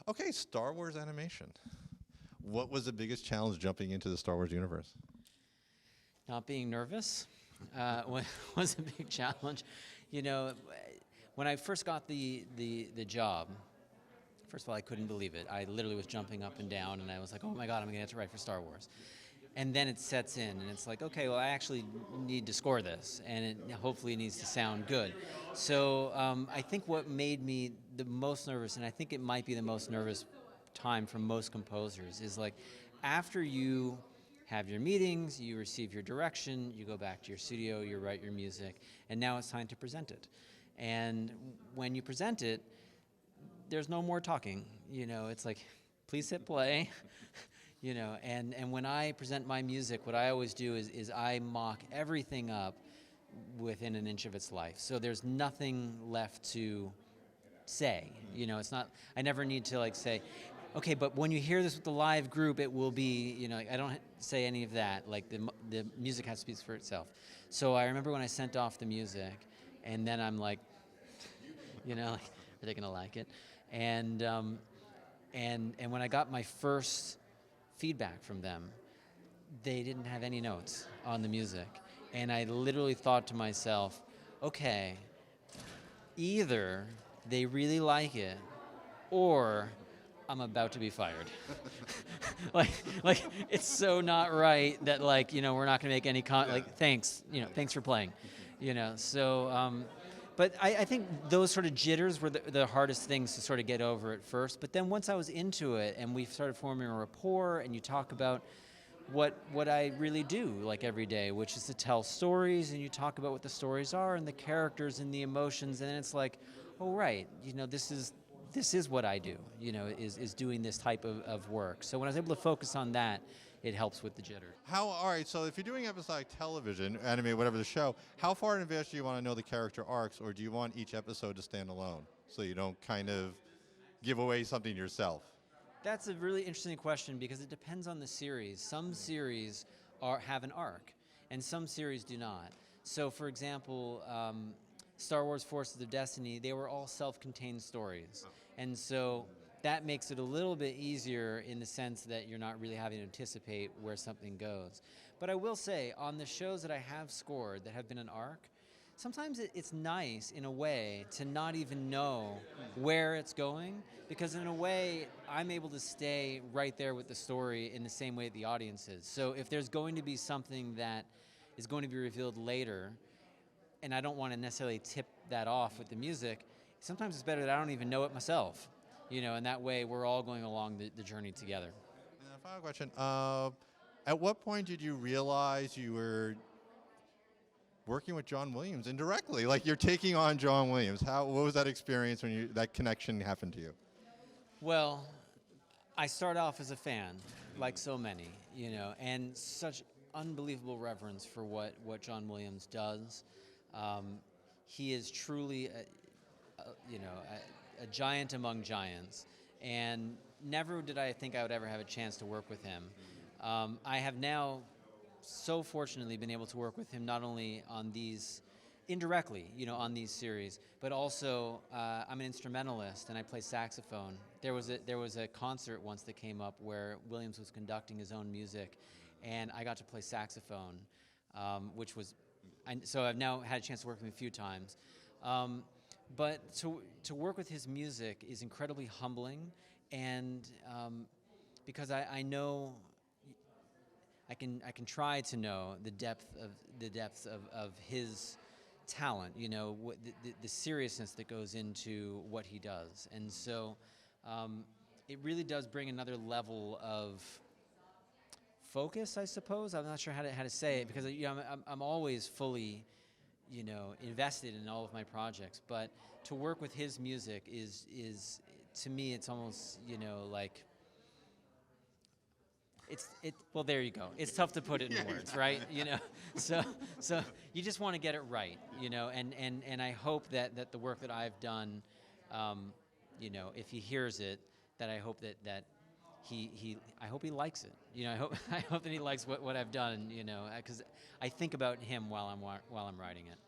Okay, Star Wars animation. What was the biggest challenge jumping into the Star Wars universe? Not being nervous was a big challenge. You know, when I first got the job, first of all, I couldn't believe it. I literally was jumping up and down, and I was like, oh my God, I'm going to have to write for Star Wars. And then it sets in, and it's like, okay, well, I actually need to score this, and it hopefully needs to sound good. So I think what made me the most nervous, and I think it might be the most nervous time for most composers, is like after you have your meetings, you receive your direction, you go back to your studio, you write your music, and now it's time to present it. And when you present it, there's no more talking. You know, it's like, please hit play. You know, and when I present my music, what I always do is I mock everything up within an inch of its life. So there's nothing left to say. You know, it's not, I never need to like say, okay, but when you hear this with the live group, it will be, you know, I don't say any of that. Like the music has to speak for itself. So I remember when I sent off the music, and then I'm like, you know, like, are they gonna like it? And when I got my first feedback from them, they didn't have any notes on the music. And I literally thought to myself, okay, either they really like it or I'm about to be fired. like it's so not right that like, you know, we're not gonna make any like thanks, you know, thanks for playing. You know, so but I think those sort of jitters were the hardest things to sort of get over at first. But then once I was into it and we started forming a rapport and you talk about what I really do like every day, which is to tell stories, and you talk about what the stories are and the characters and the emotions, and then it's like, oh right, you know, this is what I do, you know, is doing this type of work. So when I was able to focus on that, it helps with the jitter. All right, so if you're doing episodic television, anime, whatever the show, how far in advance do you want to know the character arcs, or do you want each episode to stand alone so you don't kind of give away something yourself? That's a really interesting question because it depends on the series. Some series have an arc, and some series do not. So, for example, Star Wars Forces of Destiny, they were all self-contained stories. And so that makes it a little bit easier in the sense that you're not really having to anticipate where something goes. But I will say, on the shows that I have scored that have been an arc, sometimes it's nice in a way to not even know where it's going, because in a way I'm able to stay right there with the story in the same way the audience is. So if there's going to be something that is going to be revealed later, and I don't want to necessarily tip that off with the music, sometimes it's better that I don't even know it myself, you know, and that way we're all going along the journey together. And a final question. At what point did you realize you were working with John Williams indirectly? Like you're taking on John Williams. What was that experience when that connection happened to you? Well, I start off as a fan, like so many, you know, and such unbelievable reverence for what John Williams does. He is truly, you know, a giant among giants, and never did I think I would ever have a chance to work with him. I have now so fortunately been able to work with him not only on these indirectly, you know, on these series, but also I'm an instrumentalist and I play saxophone. There was a concert once that came up where Williams was conducting his own music, and I got to play saxophone, which was, so I've now had a chance to work with him a few times. But to work with his music is incredibly humbling, and because I know I can try to know the depths of his talent, you know, the seriousness that goes into what he does, and so it really does bring another level of focus, I suppose. I'm not sure how to say it, because you know, I'm always fully, you know, invested in all of my projects, but to work with his music is to me, it's almost, you know, like well, there you go. It's tough to put it in words, right? You know, so you just want to get it right, you know, and I hope that the work that I've done, you know, if he hears it, that I hope that I hope he likes it. You know, I hope that he likes what I've done, you know, because I think about him while I'm writing it.